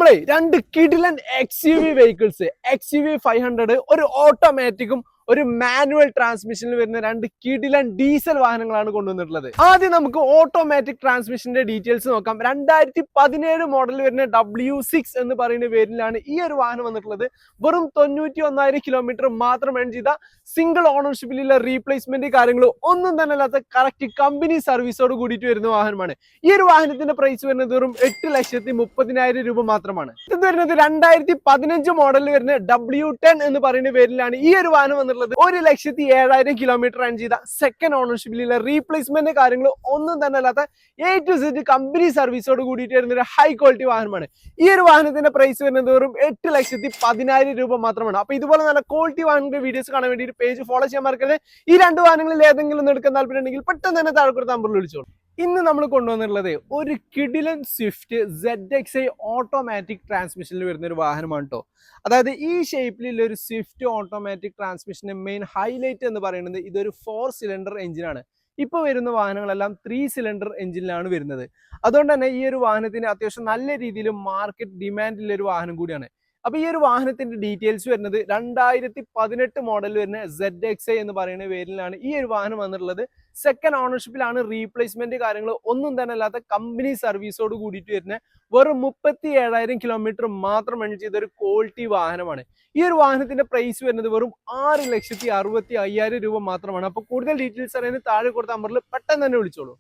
നമ്മളെ രണ്ട് കിഡിലൻ XUV വെഹിക്കിൾസ് XUV 500 ഒരു ഓട്ടോമാറ്റിക്കും ഒരു മാനുവൽ ട്രാൻസ്മിഷനിൽ വരുന്ന രണ്ട് കിഡിലൻ ഡീസൽ വാഹനങ്ങളാണ് കൊണ്ടുവന്നിട്ടുള്ളത്. ആദ്യം നമുക്ക് ഓട്ടോമാറ്റിക് ട്രാൻസ്മിഷന്റെ ഡീറ്റെയിൽസ് നോക്കാം. 2017 മോഡൽ വരുന്ന W6 എന്ന് പറയുന്ന പേരിലാണ് ഈ ഒരു വാഹനം വന്നിട്ടുള്ളത്. വെറും 91,000 കിലോമീറ്റർ മാത്രം ഏൺ ചെയ്ത സിംഗിൾ ഓണർഷിപ്പിലുള്ള റീപ്ലേസ്മെന്റ് കാര്യങ്ങൾ ഒന്നും തന്നെ അല്ലാത്ത കറക്റ്റ് കമ്പനി സർവീസോട് കൂടിയിട്ട് വരുന്ന വാഹനമാണ്. ഈ ഒരു വാഹനത്തിന്റെ പ്രൈസ് വരുന്നത് വെറും 8,30,000 രൂപ മാത്രമാണ്. ഇത് വരുന്നത് 2015 മോഡലിൽ വരുന്ന W10 എന്ന് പറയുന്ന പേരിലാണ് ഈ ഒരു വാഹനം വന്നിട്ടുള്ളത്. 1,07,000 കിലോമീറ്റർ റൺ ചെയ്ത സെക്കൻഡ് ഓണർഷിപ്പിലുള്ള റീപ്ലേസ്മെന്റ് കാര്യങ്ങൾ ഒന്നും തന്നെ അല്ലാത്ത A to Z കമ്പനി സർവീസോട് കൂടിയിട്ട് വരുന്ന ഒരു ഹൈ ക്വാളിറ്റി വാഹനമാണ്. ഈ ഒരു വാഹനത്തിന്റെ പ്രൈസ് വരുന്നത് വെറും 8,10,000 രൂപ മാത്രമാണ്. അപ്പൊ ഇതുപോലെ നല്ല ക്വാളിറ്റി വാഹനങ്ങളുടെ വീഡിയോസ് കാണാൻ വേണ്ടി പേജ് ഫോളോ ചെയ്യാൻ മറക്കരുത്. ഈ രണ്ട് വാഹനങ്ങളിൽ ഏതെങ്കിലും ഒന്ന് എടുക്കാൻ താല്പര്യമുണ്ടെങ്കിൽ പെട്ടെന്ന് തന്നെ താഴെ കൊടുത്ത നമ്പറിൽ വിളിച്ചോളൂ. ഇന്ന് നമ്മൾ കൊണ്ടുവന്നിട്ടുള്ളത് ഒരു കിഡിലൻ സ്വിഫ്റ്റ് ZXi ഓട്ടോമാറ്റിക് ട്രാൻസ്മിഷനിൽ വരുന്ന ഒരു വാഹനമാണ് കേട്ടോ. അതായത് ഈ ഷേപ്പിലുള്ള ഒരു സ്വിഫ്റ്റ് ഓട്ടോമാറ്റിക് ട്രാൻസ്മിഷന്റെ മെയിൻ ഹൈലൈറ്റ് എന്ന് പറയുന്നത് ഇതൊരു 4 സിലിണ്ടർ എഞ്ചിനാണ്. ഇപ്പൊ വരുന്ന വാഹനങ്ങളെല്ലാം 3 സിലിണ്ടർ എഞ്ചിനിലാണ് വരുന്നത്. അതുകൊണ്ട് തന്നെ ഈ ഒരു വാഹനത്തിന് അത്യാവശ്യം നല്ല രീതിയിൽ മാർക്കറ്റ് ഡിമാൻഡുള്ള ഒരു വാഹനം കൂടിയാണ്. അപ്പൊ ഈ ഒരു വാഹനത്തിന്റെ ഡീറ്റെയിൽസ് വരുന്നത് 2018 മോഡൽ വരുന്ന ZXi എന്ന് പറയുന്ന പേരിലാണ് ഈ ഒരു വാഹനം വന്നിട്ടുള്ളത്. സെക്കൻഡ് ഓണർഷിപ്പിലാണ്. റീപ്ലേസ്മെന്റ് കാര്യങ്ങൾ ഒന്നും തന്നെ അല്ലാത്ത കമ്പനി സർവീസോട് കൂടിയിട്ട് വരുന്ന വെറും 37,000 കിലോമീറ്റർ മാത്രം റൺ ചെയ്ത ഒരു ക്വാളിറ്റി വാഹനമാണ്. ഈ ഒരു വാഹനത്തിന്റെ പ്രൈസ് വരുന്നത് വെറും 6,65,000 രൂപ മാത്രമാണ്. അപ്പൊ കൂടുതൽ ഡീറ്റെയിൽസ് അറിയാൻ താഴെ കൊടുത്ത നമ്പറിൽ പെട്ടെന്ന് തന്നെ വിളിച്ചോളൂ.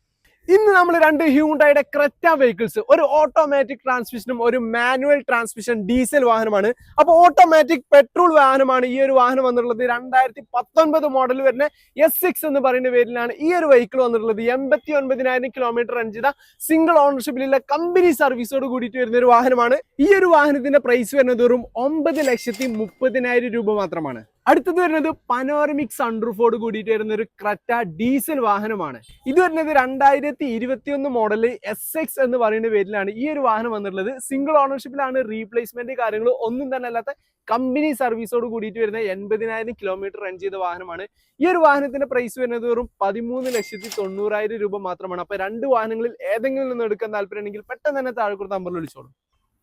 ഇന്ന് നമ്മൾ രണ്ട് ഹ്യൂണ്ടായുടെ ക്രെറ്റ വെഹിക്കിൾസ്, ഒരു ഓട്ടോമാറ്റിക് ട്രാൻസ്മിഷനും ഒരു മാനുവൽ ട്രാൻസ്മിഷൻ ഡീസൽ വാഹനമാണ്. അപ്പോൾ ഓട്ടോമാറ്റിക് പെട്രോൾ വാഹനമാണ് ഈ ഒരു വാഹനം വന്നിട്ടുള്ളത്. 2019 മോഡൽ വരുന്ന S6 എന്ന് പറയുന്ന പേരിലാണ് ഈ ഒരു വെഹിക്കിൾ വന്നിട്ടുള്ളത്. 89,000 കിലോമീറ്റർ റൺ ചെയ്ത സിംഗിൾ ഓണർഷിപ്പിലുള്ള കമ്പനി സർവീസോട് കൂടിയിട്ട് വരുന്ന ഒരു വാഹനമാണ്. ഈ ഒരു വാഹനത്തിന്റെ പ്രൈസ് വരുന്നത് വെറും 9,30,000 രൂപ മാത്രമാണ്. അടുത്തത് വരുന്നത് പനോരമിക് സൺറൂഫോട് കൂടിയിട്ട് വരുന്ന ഒരു ക്രെറ്റ ഡീസൽ വാഹനമാണ്. ഇത് വരുന്നത് 2021 മോഡല് SX എന്ന് പറയുന്ന പേരിലാണ് ഈ ഒരു വാഹനം വന്നിട്ടുള്ളത്. സിംഗിൾ ഓണർഷിപ്പിലാണ്. റീപ്ലേസ്മെന്റ് കാര്യങ്ങൾ ഒന്നും തന്നെ അല്ലാത്ത കമ്പനി സർവീസോട് കൂടിയിട്ട് വരുന്ന 80,000 കിലോമീറ്റർ റൺ ചെയ്ത വാഹനമാണ്. ഈ ഒരു വാഹനത്തിന്റെ പ്രൈസ് വരുന്നത് വെറും 13,90,000 രൂപ മാത്രമാണ്. അപ്പൊ രണ്ട് വാഹനങ്ങളിൽ ഏതെങ്കിലും ഒന്ന് എടുക്കാൻ താല്പര്യമുണ്ടെങ്കിൽ പെട്ടെന്ന് തന്നെ താഴെ കൊടുത്ത നമ്പറിൽ വിളിച്ചോളൂ.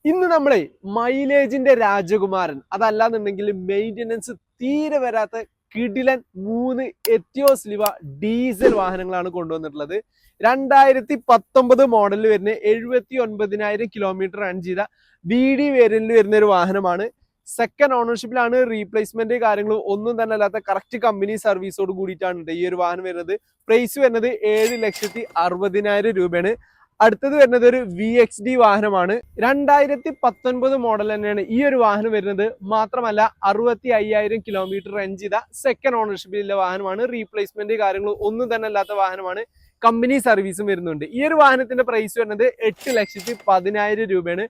ഇന്ന് നമ്മളെ മൈലേജിന്റെ രാജകുമാരൻ, അതല്ലാന്നുണ്ടെങ്കിൽ മെയിൻ്റെനൻസ് തീരെ വരാത്ത കിഡിലൻ 3 എത്തിയോസ് ലിവ ഡീസൽ വാഹനങ്ങളാണ് കൊണ്ടുവന്നിട്ടുള്ളത്. 2019 മോഡലിൽ വരുന്ന 79,000 കിലോമീറ്റർ റൺ ചെയ്ത VD വേരിയന്റിൽ വരുന്ന ഒരു വാഹനമാണ്. സെക്കൻഡ് ഓണർഷിപ്പിലാണ്. റീപ്ലേസ്മെന്റ് കാര്യങ്ങളും ഒന്നും തന്നെ അല്ലാത്ത കറക്റ്റ് കമ്പനി സർവീസോട് കൂടിയിട്ടാണ് ഈ ഒരു വാഹനം വരുന്നത്. പ്രൈസ് വരുന്നത് 7,60,000 രൂപയാണ്. അടുത്തത് വരുന്നത് ഒരു VXD വാഹനമാണ്. 2019 മോഡൽ തന്നെയാണ് ഈ ഒരു വാഹനം വരുന്നത്. മാത്രമല്ല 65,000 കിലോമീറ്റർ റൺ ചെയ്ത സെക്കൻഡ് ഓണർഷിപ്പിലുള്ള വാഹനമാണ്. റീപ്ലേസ്മെന്റ് കാര്യങ്ങൾ ഒന്നും തന്നെ അല്ലാത്ത വാഹനമാണ്. കമ്പനി സർവീസും വരുന്നുണ്ട്. ഈ ഒരു വാഹനത്തിന്റെ പ്രൈസ് വരുന്നത് 8,10,000 രൂപയാണ്.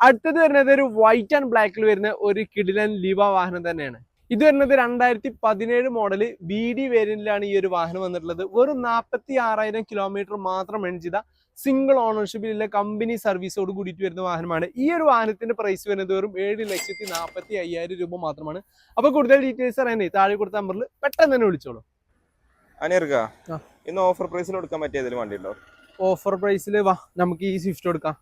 അടുത്തത് വരുന്നത് ഒരു വൈറ്റ് ആൻഡ് ബ്ലാക്കിൽ വരുന്ന ഒരു കിഡിലൻ ലിവ വാഹനം തന്നെയാണ്. ഇത് വരുന്നത് 2017 മോഡല് VD വേരിയന്റിലാണ് ഈ ഒരു വാഹനം വന്നിട്ടുള്ളത്. വെറും 46,000 കിലോമീറ്റർ മാത്രം റൺ ചെയ്ത സിംഗിൾ ഓണർഷിപ്പിലുള്ള കമ്പനി സർവീസോട് കൂടിയിട്ട് വരുന്ന വാഹനമാണ്. ഈ ഒരു വാഹനത്തിന്റെ പ്രൈസ് വരുന്നത് വെറും 7,40,000 രൂപ മാത്രമാണ്. അപ്പൊ കൂടുതൽ ഡീറ്റെയിൽസ് അറിയാനേ താഴെ കൊടുത്ത നമ്പറിൽ പെട്ടെന്ന് തന്നെ വിളിച്ചോളൂ. ഇന്ന് ഓഫർ പ്രൈസിൽ കൊടുക്കാൻ പറ്റിയതിൽ വണ്ടിയുണ്ടോ? ഓഫർ പ്രൈസിൽ വാ, നമുക്ക് ഈ സ്വിഫ്റ്റ് കൊടുക്കാം.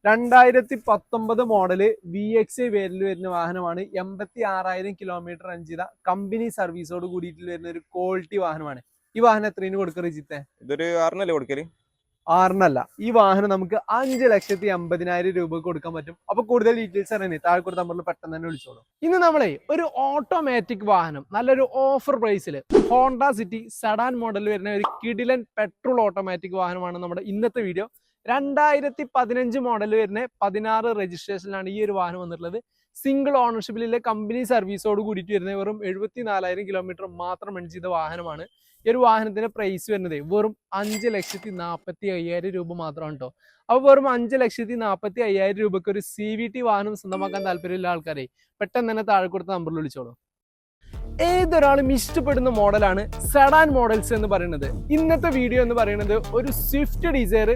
2019 മോഡല് VXi വേരിയന്റിൽ വരുന്ന വാഹനമാണ്. 86,000 കിലോമീറ്റർ റൺ ചെയ്ത കമ്പനി സർവീസോട് കൂടിയിട്ട് വരുന്ന ഒരു ക്വാളിറ്റി വാഹനമാണ്. ഈ വാഹനം എത്രയാണ് കൊടുക്കുക റിജിത്തെ? ഇതൊരു 6 കൊടുക്കല്? 6 ഈ വാഹനം നമുക്ക് 5,50,000 രൂപ കൊടുക്കാൻ പറ്റും. അപ്പൊ കൂടുതൽ ഡീറ്റെയിൽസ് അറിയാനേ താഴെ കൊടുത്ത നമ്പറിൽ പെട്ടെന്ന് തന്നെ വിളിച്ചോളൂ. ഇന്ന് നമ്മളെ ഒരു ഓട്ടോമാറ്റിക് വാഹനം നല്ലൊരു ഓഫർ പ്രൈസിൽ ഹോണ്ട സിറ്റി സെഡാൻ മോഡൽ വരുന്ന ഒരു കിഡിലൻ പെട്രോൾ ഓട്ടോമാറ്റിക് വാഹനമാണ് നമ്മുടെ ഇന്നത്തെ വീഡിയോ. 2015 മോഡൽ വരുന്ന 16 രജിസ്ട്രേഷനിലാണ് ഈ ഒരു വാഹനം വന്നിട്ടുള്ളത്. സിംഗിൾ ഓണർഷിപ്പിലുള്ള കമ്പനി സർവീസോട് കൂടിയിട്ട് വരുന്ന വെറും 74,000 കിലോമീറ്റർ മാത്രം റൺ ചെയ്ത വാഹനമാണ്. ഈ ഒരു വാഹനത്തിന്റെ പ്രൈസ് വരുന്നത് വെറും 5,40,000 രൂപ മാത്രമാണ് കേട്ടോ. അപ്പോൾ വെറും 5,40,000 രൂപയ്ക്ക് ഒരു CVT വാഹനം സ്വന്തമാക്കാൻ താല്പര്യമുള്ള ആൾക്കാരെ പെട്ടെന്ന് തന്നെ താഴെ കൊടുത്ത നമ്പറിൽ വിളിച്ചോളൂ. ഏതൊരാളും ഇഷ്ടപ്പെടുന്ന മോഡലാണ് സെഡാൻ മോഡൽസ് എന്ന് പറയുന്നത്. ഇന്നത്തെ വീഡിയോ എന്ന് പറയുന്നത് ഒരു സ്വിഫ്റ്റ് ഡിസയർ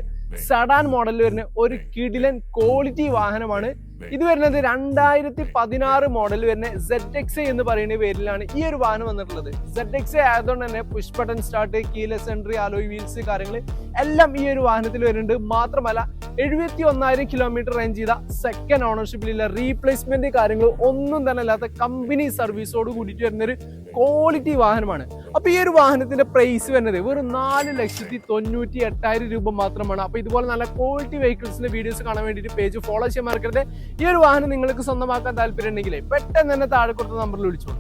സെഡാൻ മോഡലിൽ വരുന്ന ഒരു കിഡിലൻ ക്വാളിറ്റി വാഹനമാണ്. ഇത് വരുന്നത് 2016 മോഡൽ വരുന്ന ZX എന്ന് പറയുന്ന പേരിലാണ് ഈ ഒരു വാഹനം വന്നിട്ടുള്ളത്. ZX ആയതുകൊണ്ട് തന്നെ push button start, keyless entry, alloy wheels കാര്യങ്ങൾ എല്ലാം ഈ ഒരു വാഹനത്തിൽ വരുന്നുണ്ട്. മാത്രമല്ല 71,000 കിലോമീറ്റർ റേഞ്ച് ചെയ്ത സെക്കൻഡ് ഓണർഷിപ്പിലുള്ള റീപ്ലേസ്മെന്റ് കാര്യങ്ങൾ ഒന്നും തന്നെ അല്ലാത്ത കമ്പനി സർവീസോട് കൂടിയിട്ട് വരുന്നൊരു ക്വാളിറ്റി വാഹനമാണ്. അപ്പൊ ഈ ഒരു വാഹനത്തിന്റെ പ്രൈസ് വരുന്നത് വെറും 4,98,000 രൂപ മാത്രമാണ്. അപ്പൊ ഇതുപോലെ നല്ല ക്വാളിറ്റി വെഹിക്കിൾസിന്റെ വീഡിയോസ് കാണാൻ വേണ്ടിയിട്ട് പേജ് ഫോളോ ചെയ്യാൻ മറക്കരുത്. ഈ ഒരു വാഹനം നിങ്ങൾക്ക് സ്വന്തമാക്കാൻ താല്പര്യം ഉണ്ടെങ്കിൽ പെട്ടെന്ന് തന്നെ താഴെ കൊടുത്ത നമ്പറിൽ വിളിച്ചോളൂ.